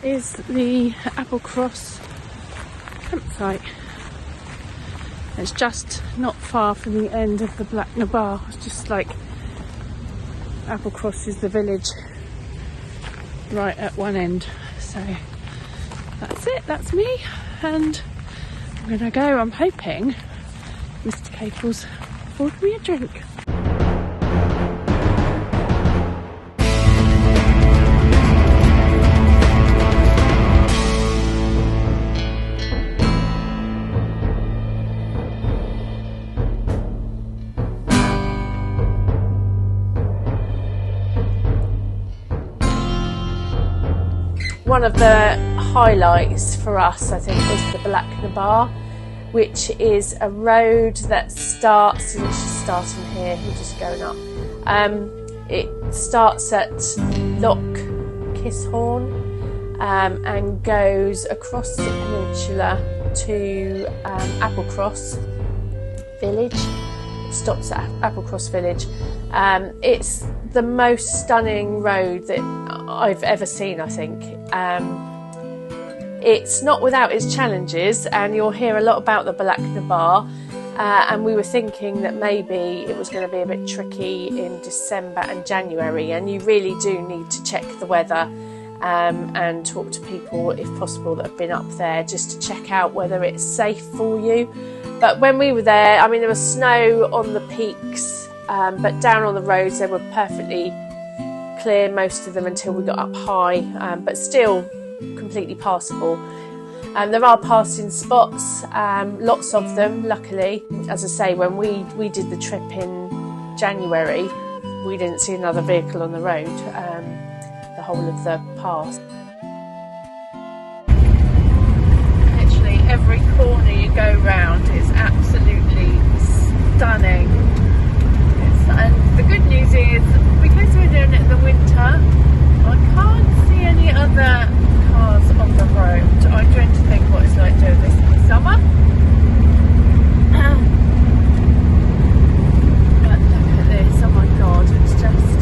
is the Applecross Campsite. It's just not far from the end of the Baleach Na Ba. It's just like Applecross is the village right at one end. So that's it, that's me, and I'm gonna go. I'm hoping Mr. Caples bought me a drink. One of the highlights for us, I think, is the Baleach Na Ba, which is a road that starts, and it's just starting here, we're just going up. It starts at Loch Kishorn and goes across the peninsula to Applecross village. It stops at Applecross village. It's the most stunning road that I've ever seen, I think. It's not without its challenges, and you'll hear a lot about the Baleach Na Ba, and we were thinking that maybe it was going to be a bit tricky in December and January, and you really do need to check the weather and talk to people, if possible, that have been up there, just to check out whether it's safe for you. But when we were there, I mean, there was snow on the peaks, but down on the roads they were perfectly clear, most of them, until we got up high, but still completely passable. There are passing spots, lots of them, luckily. As I say, when we did the trip in January, we didn't see another vehicle on the road the whole of the pass. Literally every corner you go round is absolutely stunning. And the good news is, because we're doing it in the winter, I can't see any other cars on the road. I dread to think what it's like doing this in the summer. But look at this, oh my god, it's just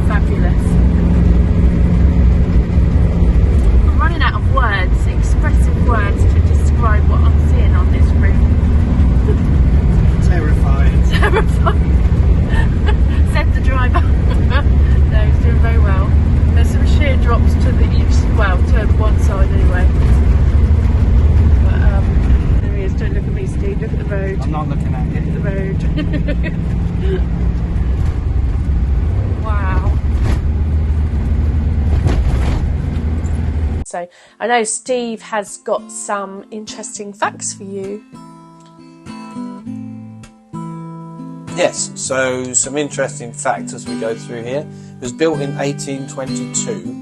fabulous. I'm running out of words, expressive words, to describe what I'm seeing on this route. Terrifying. Said the driver. No, he's doing very well. There's some sheer drops to the east, well, to one side anyway. But there he is. Don't look at me, Steve. Look at the road. I'm not looking at you. Look at the road. Wow. So I know Steve has got some interesting facts for you. Yes, so some interesting facts as we go through here. It was built in 1822,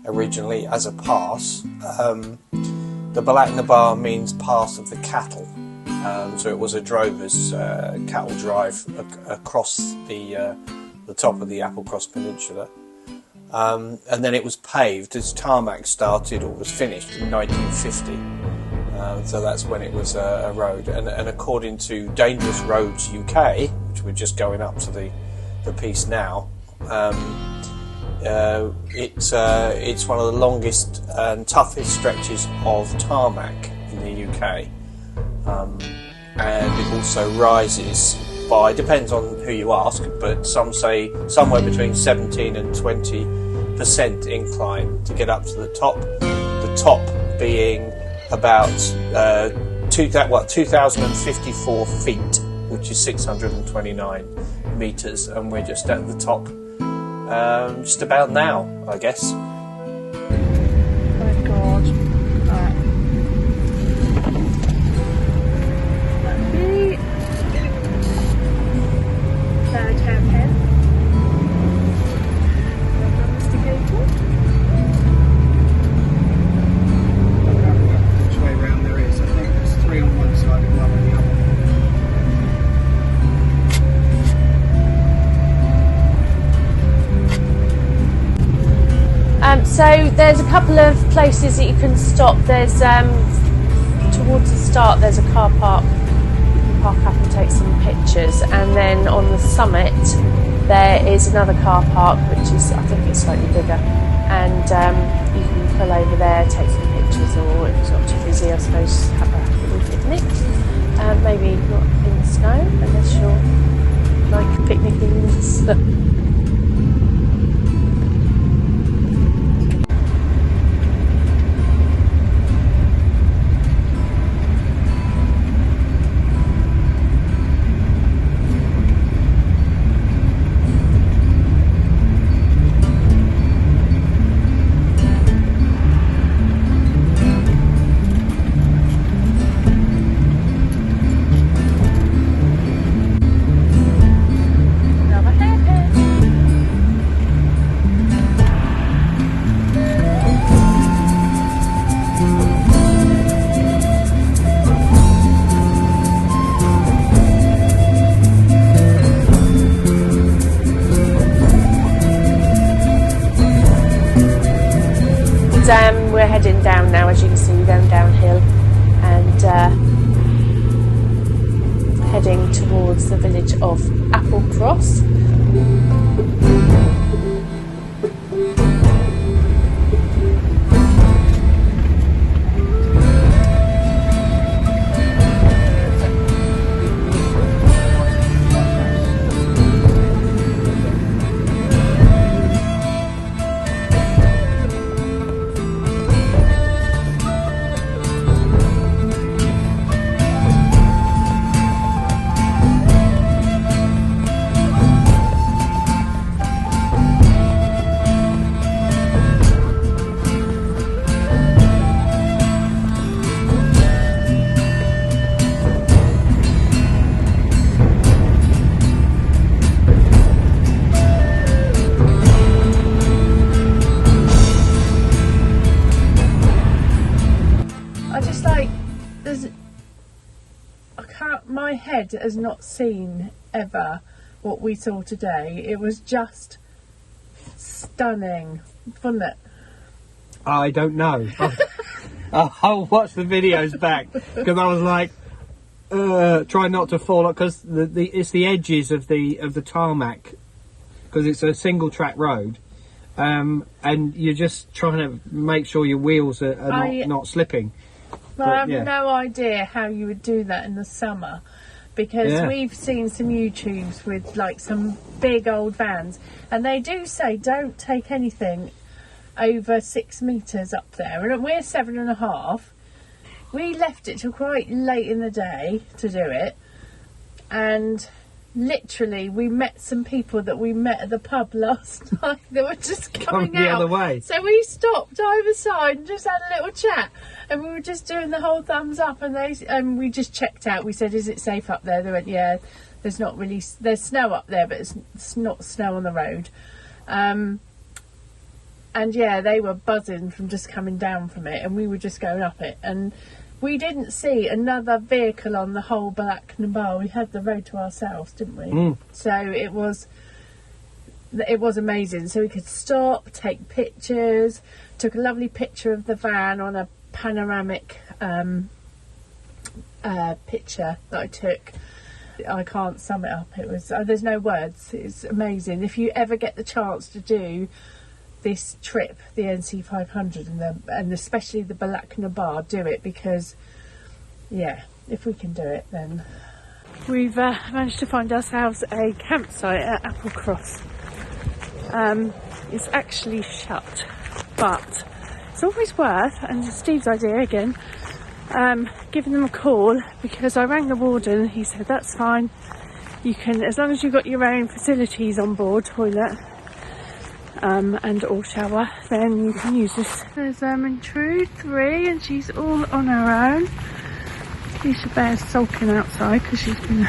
originally as a pass. The Baleach Na Ba means pass of the cattle, so it was a drover's cattle drive across the top of the Applecross Peninsula. And then it was paved as tarmac started or was finished in 1950. So that's when it was a road, and according to Dangerous Roads UK, which we're just going up to the piece now, it's one of the longest and toughest stretches of tarmac in the UK, and it also rises by, depends on who you ask, but some say somewhere between 17 and 20% incline to get up to the top. The top being about 2,054 feet, which is 629 metres, and we're just at the top just about now, I guess. Oh my god. Right. Happy. Third hairpin. Mr. Cable. Which way round there is? I think there's 3 on one side and 1 on the other. So there's a couple of places that you can stop. There's towards the start there's a car park. You can park up and take some pictures, and then on the summit there is another car park, which is, I think it's slightly bigger. and you can pull over there, take some pictures, or if it's not too busy, I suppose have a little picnic. Maybe not in the snow unless you're like picnicking in the snow. We're heading down now, as you can see, we're going downhill and heading towards the village of Applecross. My head has not seen ever what we saw today. It was just stunning, wasn't it? I don't know. I'll watch the videos back because I was like, try not to fall, because it's the edges of the tarmac, because it's a single track road, and you're just trying to make sure your wheels are not slipping. Well, I have no idea how you would do that in the summer, because we've seen some YouTubes with like some big old vans, and they do say don't take anything over 6 metres up there, and we're 7.5. We left it till quite late in the day to do it, and literally we met some people that we met at the pub last night that were just coming the out other way. So we stopped either side and just had a little chat, and we were just doing the whole thumbs up, and we just checked out. We said, is it safe up there? They went, yeah, there's snow up there, but it's not snow on the road. And yeah, they were buzzing from just coming down from it, and we were just going up it, and we didn't see another vehicle on the whole Baleach Na Ba. We had the road to ourselves, didn't we? So it was amazing. So we could stop, take pictures. Took a lovely picture of the van on a panoramic picture that I took. I can't sum it up. It was there's no words. It's amazing. If you ever get the chance to do this trip, the NC500 and especially the Baleach Na Ba, do it, because yeah, if we can do it, then we've managed to find ourselves a campsite at Applecross. It's actually shut, but it's always worth, and it's Steve's idea again, giving them a call, because I rang the warden. He said that's fine, you can, as long as you've got your own facilities on board, toilet and all shower, then you can use this. There's Intrude 3, and she's all on her own. Lisa Bear's sulking outside because she's been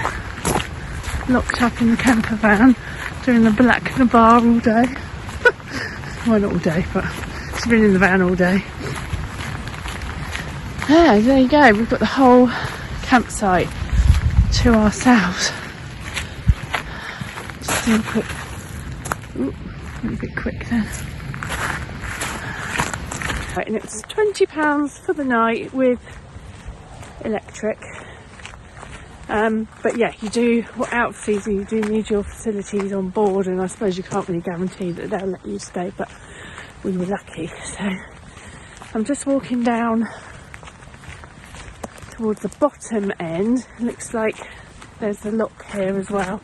locked up in the camper van doing the Baleach Na Ba all day. Well, not all day, but she's been in the van all day. Yeah, there you go, we've got the whole campsite to ourselves. Just do a quick, a little bit quick then. Right, and it's £20 for the night with electric. But yeah, you do, out of season, you do need your facilities on board, and I suppose you can't really guarantee that they'll let you stay, but we were lucky. So I'm just walking down towards the bottom end. Looks like there's a lock here as well.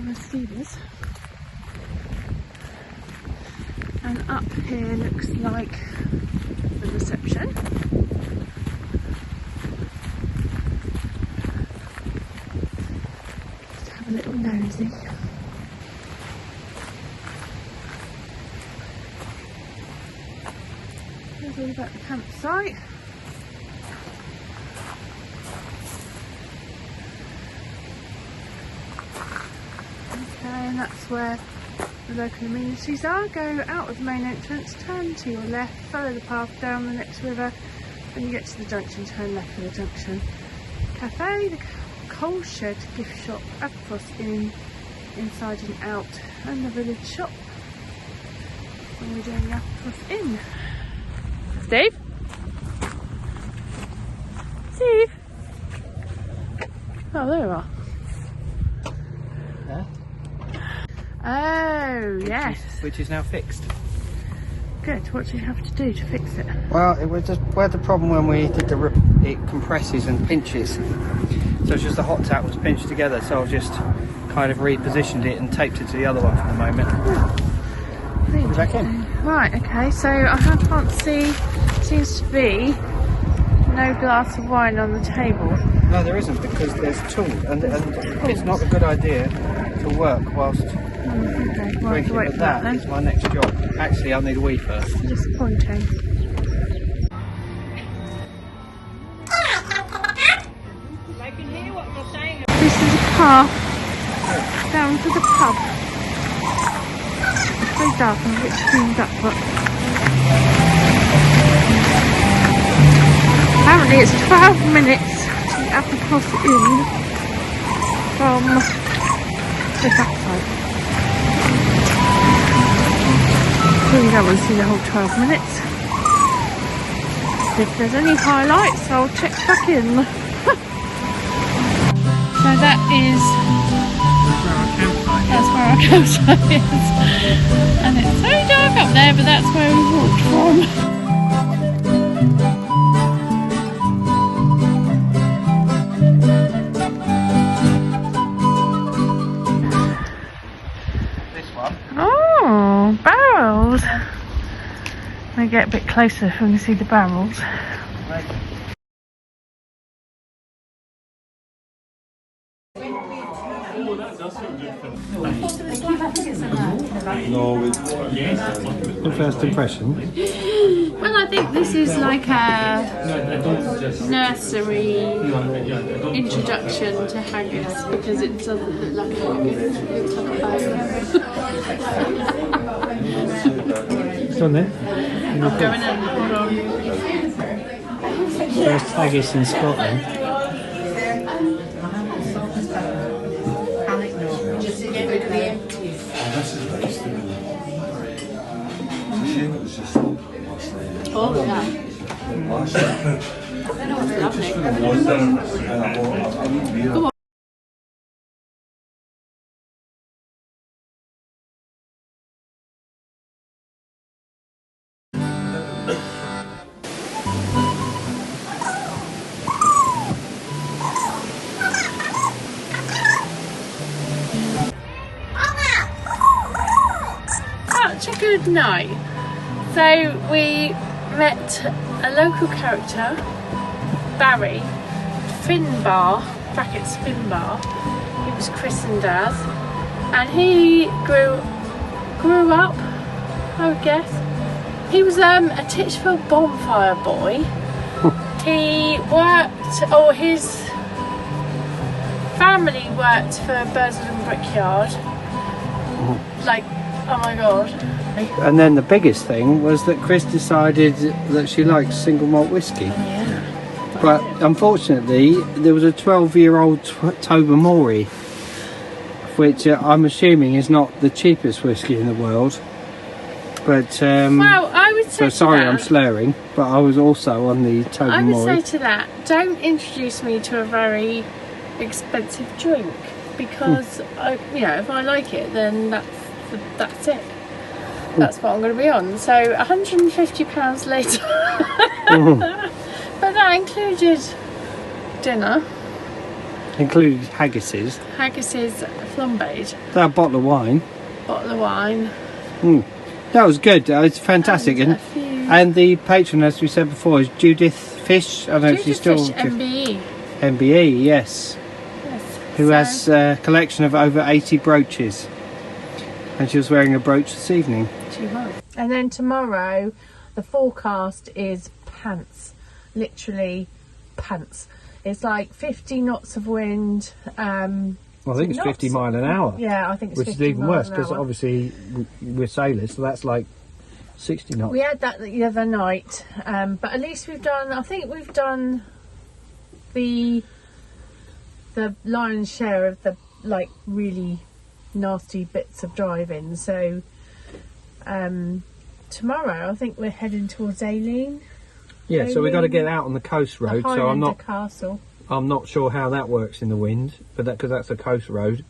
Let's see this. And up here looks like the reception. Just have a little nosy. Here's all about the campsite. Okay, and that's where the local amenities are. Go out of the main entrance, turn to your left, follow the path down the next river. When you get to the junction, turn left for the junction. Cafe, the coal shed, gift shop, Applecross Inn, inside and out, and the village shop. And we're doing the Applecross Inn. Steve? Steve? Oh, there you are. Yeah. Oh, yes. Which is now fixed. Good. What do you have to do to fix it? Well, we had the problem when we did it compresses and pinches. So it's just the hot tap was pinched together, so I've just kind of repositioned it and taped it to the other one for the moment. Put it back in. Right, okay, so I can't see, seems to be no glass of wine on the table. No, there isn't, because there's tool, and it's not a good idea to work whilst Okay, well, drinking, but that is my next job. Actually, I'll need a wee first. Disappointing. This is a path down to the pub. It's very dark and a bit cleaned up, but apparently it's 12 minutes to the Applecross Inn from the backside. Really don't want to see the whole 12 minutes. If there's any highlights, I'll check back in. So that is, that's where our campsite is. And it's so dark up there, but that's where we walked from. This one. Oh, barrels. We get a bit closer if we can see the barrels. The first impression? Well, I think this is like a nursery introduction to haggis because it doesn't look like haggis, it looks like a bone. Go on then. I'm going in, hold on. First haggis in Scotland. Oh yeah. Lovely. Go on. Such a good night. So we met a local character, Barry, Finbar, brackets Finbar. He was christened as, and he grew up, I would guess. He was a Titchfield bonfire boy. He worked, or his family worked for Burstener Brickyard. Like, oh my god. And then the biggest thing was that Chris decided that she liked single malt whiskey. Yeah. But unfortunately, there was a 12-year-old Tobermory, which I'm assuming is not the cheapest whiskey in the world. But Well, I would say so sorry, to that, I'm slurring, but I was also on the Tobermory. I would say to that, don't introduce me to a very expensive drink, because you know, if I like it, then that's it. That's what I'm going to be on. So £150 later, but that included dinner. Included haggises. Haggises flambéed. That bottle of wine. Bottle of wine. That was good. It's fantastic. And the patron, as we said before, is Judith Fish. I don't know if she's still Fish, MBE. MBE, yes. Who has a collection of over 80 brooches. And she was wearing a brooch this evening. She was. And then tomorrow, the forecast is pants. Literally pants. It's like 50 knots of wind. Well, I think it's 50 mile an hour. Yeah, I think it's 50 which is even worse because miles an hour. obviously we're sailors, so that's like 60 knots. We had that the other night, but at least we've done. I think we've done the lion's share of the like really nasty bits of driving. So tomorrow, I think we're heading towards Aileen. Yeah, so we've got to get out on the coast road. So I'm not sure how that works in the wind, but because that's a coast road.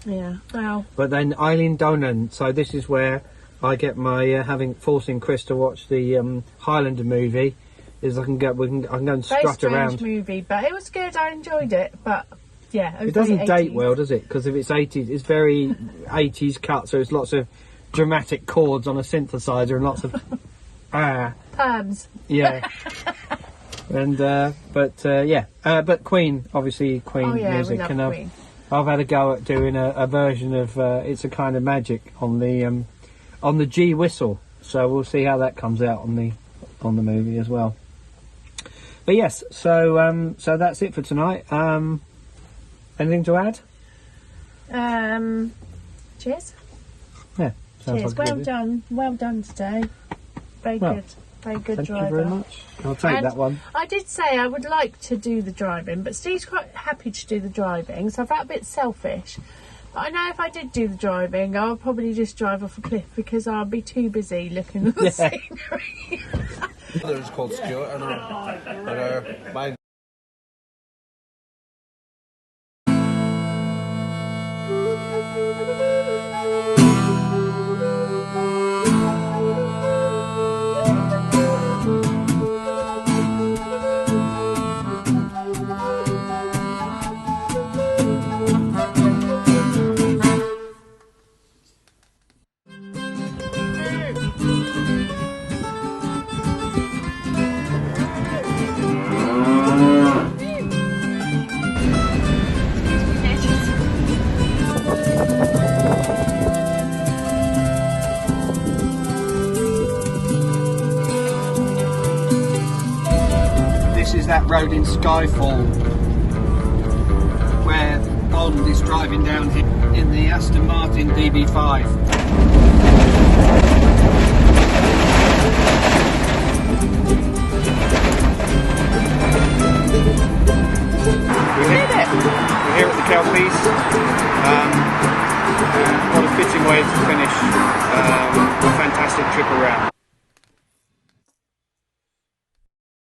Yeah. Well. But then Eileen Donan. So this is where I get my forcing Chris to watch the Highlander movie. Is I can go and strut around. Very movie, but it was good. I enjoyed it, but yeah, it doesn't date well, does it? Because if it's 80s, it's very 80s cut. So it's lots of dramatic chords on a synthesizer and lots of perms. Yeah. And but Queen, obviously Queen music, we love Queen. I've had a go at doing a version of It's a Kind of Magic on the G whistle, so we'll see how that comes out on the movie as well. But yes, so that's it for tonight. Anything to add? Cheers. Yeah. Cheers. Like well done today. Very good. Very good thank driver. Thank you very much. I'll take that one. I did say I would like to do the driving, but Steve's quite happy to do the driving, so I felt a bit selfish. But I know if I did do the driving, I would probably just drive off a cliff because I'll be too busy looking at the scenery. It's called Stuart, and mine. That road in Skyfall where Bond is driving down here in the Aston Martin DB5. We're here at the Kelpies. What a fitting way to finish a fantastic trip around.